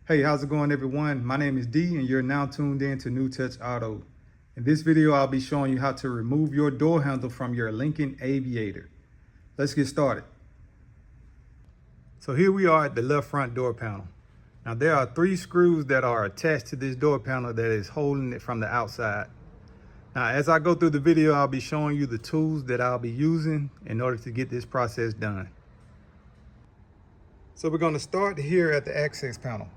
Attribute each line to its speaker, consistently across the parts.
Speaker 1: Hey, how's it going, everyone? My name is D and you're now tuned in to New Touch Auto. In this video, I'll be showing you how to remove your door handle from your Lincoln Aviator. Let's get started. So here we are at the left front door panel. Now there are 3 screws that are attached to this door panel that is holding it from the outside. Now as I go through the video, I'll be showing you the tools that I'll be using in order to get this process done. So we're going to start here at the access panel.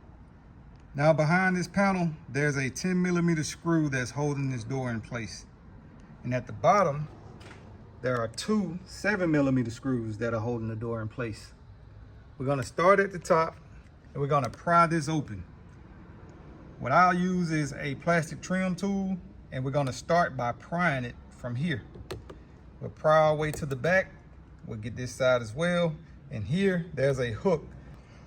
Speaker 1: Now behind this panel, there's a 10mm screw that's holding this door in place. And at the bottom, there are 2 7mm screws that are holding the door in place. We're gonna start at the top and we're gonna pry this open. What I'll use is a plastic trim tool and we're gonna start by prying it from here. We'll pry our way to the back. We'll get this side as well. And here, there's a hook.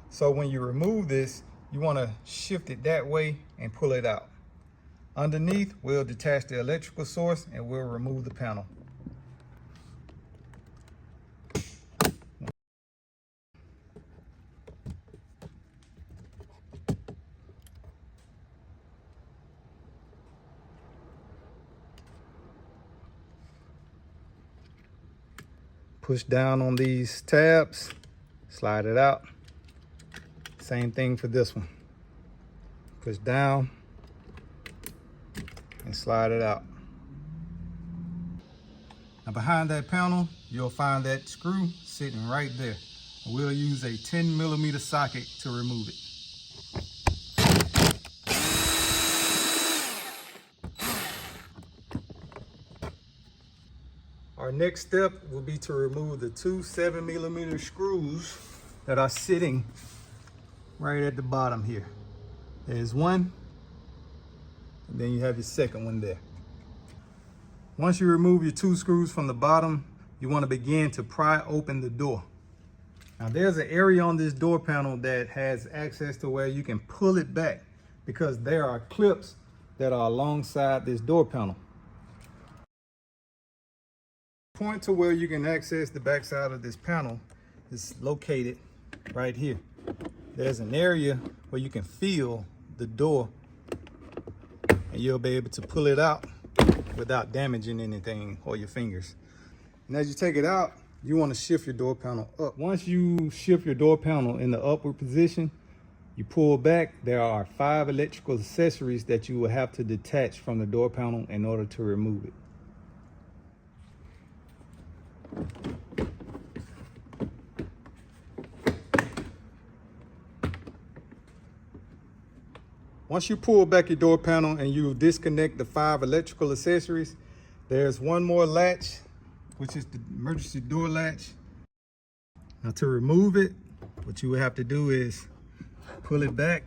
Speaker 1: So when you remove this, you want to shift it that way and pull it out. Underneath, we'll detach the electrical source and we'll remove the panel. Push down on these tabs, slide it out. Same thing for this one. Push down and slide it out. Now behind that panel, you'll find that screw sitting right there. We'll use a 10mm socket to remove it. Our next step will be to remove the 2 7mm screws that are sitting right at the bottom here. There's one, and then you have your second one there. Once you remove your 2 screws from the bottom, you want to begin to pry open the door. Now there's an area on this door panel that has access to where you can pull it back because there are clips that are alongside this door panel. Point to where you can access the back side of this panel is located right here. There's an area where you can feel the door and you'll be able to pull it out without damaging anything or your fingers. And as you take it out, you want to shift your door panel up. Once you shift your door panel in the upward position, you pull back. There are 5 electrical accessories that you will have to detach from the door panel in order to remove it. Once you pull back your door panel and you disconnect the 5 electrical accessories, there's one more latch, which is the emergency door latch. Now to remove it, what you would have to do is pull it back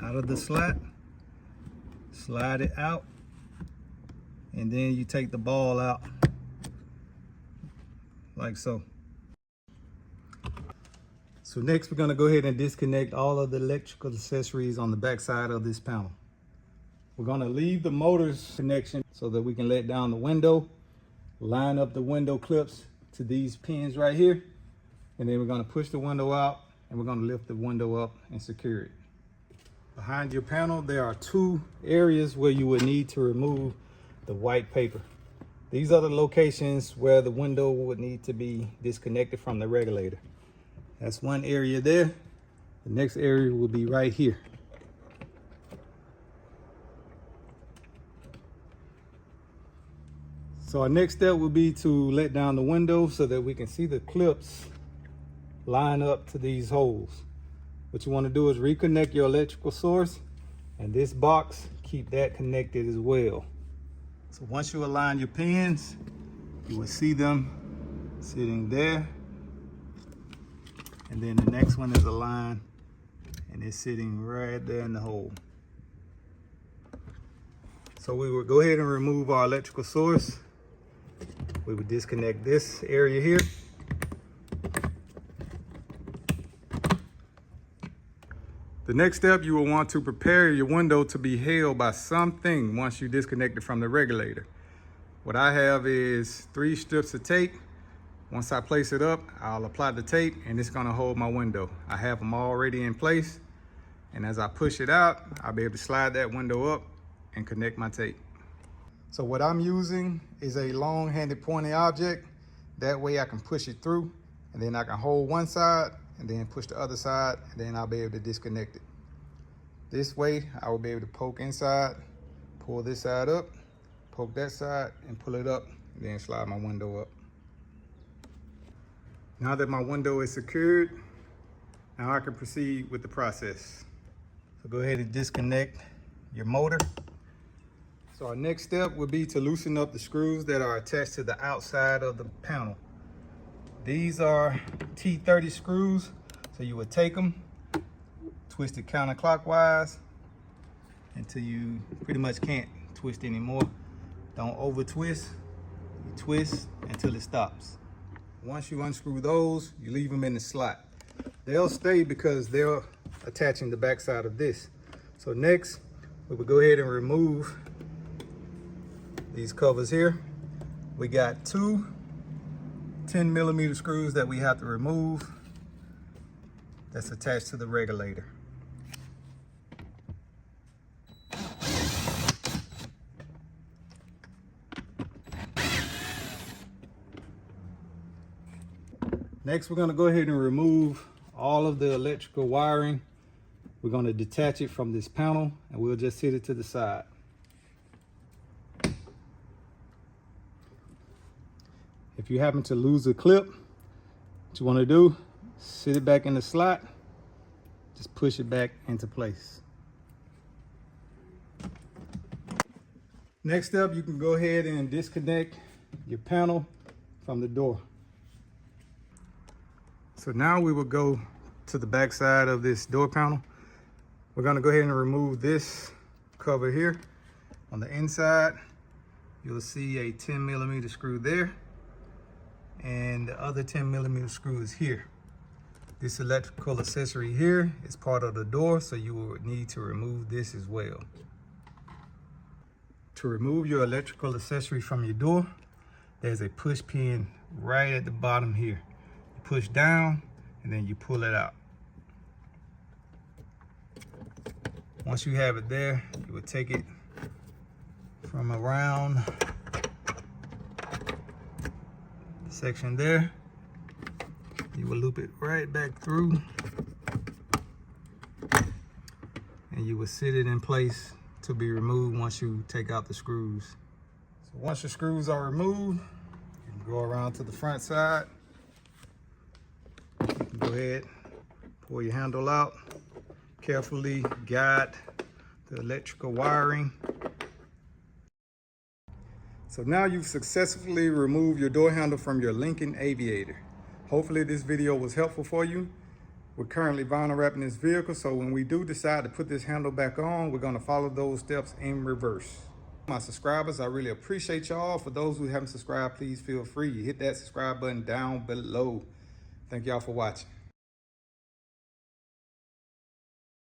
Speaker 1: out of the slot, slide it out, and then you take the ball out like so. So next, we're going to go ahead and disconnect all of the electrical accessories on the back side of this panel. We're going to leave the motors connection so that we can let down the window, line up the window clips to these pins right here, and then we're going to push the window out and we're going to lift the window up and secure it. Behind your panel, there are 2 areas where you would need to remove the white paper. These are the locations where the window would need to be disconnected from the regulator. That's one area there. The next area will be right here. So our next step will be to let down the window so that we can see the clips line up to these holes. What you want to do is reconnect your electrical source, and this box, keep that connected as well. So once you align your pins, you will see them sitting there. And then the next one is aligned and it's sitting right there in the hole. So we will go ahead and remove our electrical source. We will disconnect this area here. The next step, you will want to prepare your window to be held by something once you disconnect it from the regulator. What I have is 3 strips of tape. Once I place it up, I'll apply the tape and it's gonna hold my window. I have them already in place. And as I push it out, I'll be able to slide that window up and connect my tape. So what I'm using is a long-handed pointy object. That way I can push it through, and then I can hold one side and then push the other side, and then I'll be able to disconnect it. This way I will be able to poke inside, pull this side up, poke that side and pull it up, and then slide my window up. Now that my window is secured, now I can proceed with the process. So go ahead and disconnect your motor. So our next step would be to loosen up the screws that are attached to the outside of the panel. These are T30 screws. So you would take them, twist it counterclockwise until you pretty much can't twist anymore. Don't over twist, you twist until it stops. Once you unscrew those, you leave them in the slot. They'll stay because they're attaching the backside of this. So next, we will go ahead and remove these covers here. We got two 10mm screws that we have to remove that's attached to the regulator. Next, we're going to go ahead and remove all of the electrical wiring. We're going to detach it from this panel and we'll just sit it to the side. If you happen to lose a clip, what you want to do, sit it back in the slot, just push it back into place. Next up, you can go ahead and disconnect your panel from the door. So now we will go to the back side of this door panel. We're going to go ahead and remove this cover here. On the inside, you'll see a 10mm screw there, and the other 10mm screw is here. This electrical accessory here is part of the door, so you will need to remove this as well. To remove your electrical accessory from your door, there's a push pin right at the bottom here. You push down and then you pull it out. Once you have it there, you would take it from around the section there. You will loop it right back through and you will sit it in place to be removed once you take out the screws. So once your screws are removed, you can go around to the front side. You can go ahead, pull your handle out, carefully guide the electrical wiring. So now you've successfully removed your door handle from your Lincoln Aviator. Hopefully this video was helpful for you. We're currently vinyl wrapping this vehicle, so when we do decide to put this handle back on, we're gonna follow those steps in reverse. My subscribers, I really appreciate y'all. For those who haven't subscribed, please feel free. Hit that subscribe button down below. Thank y'all for watching.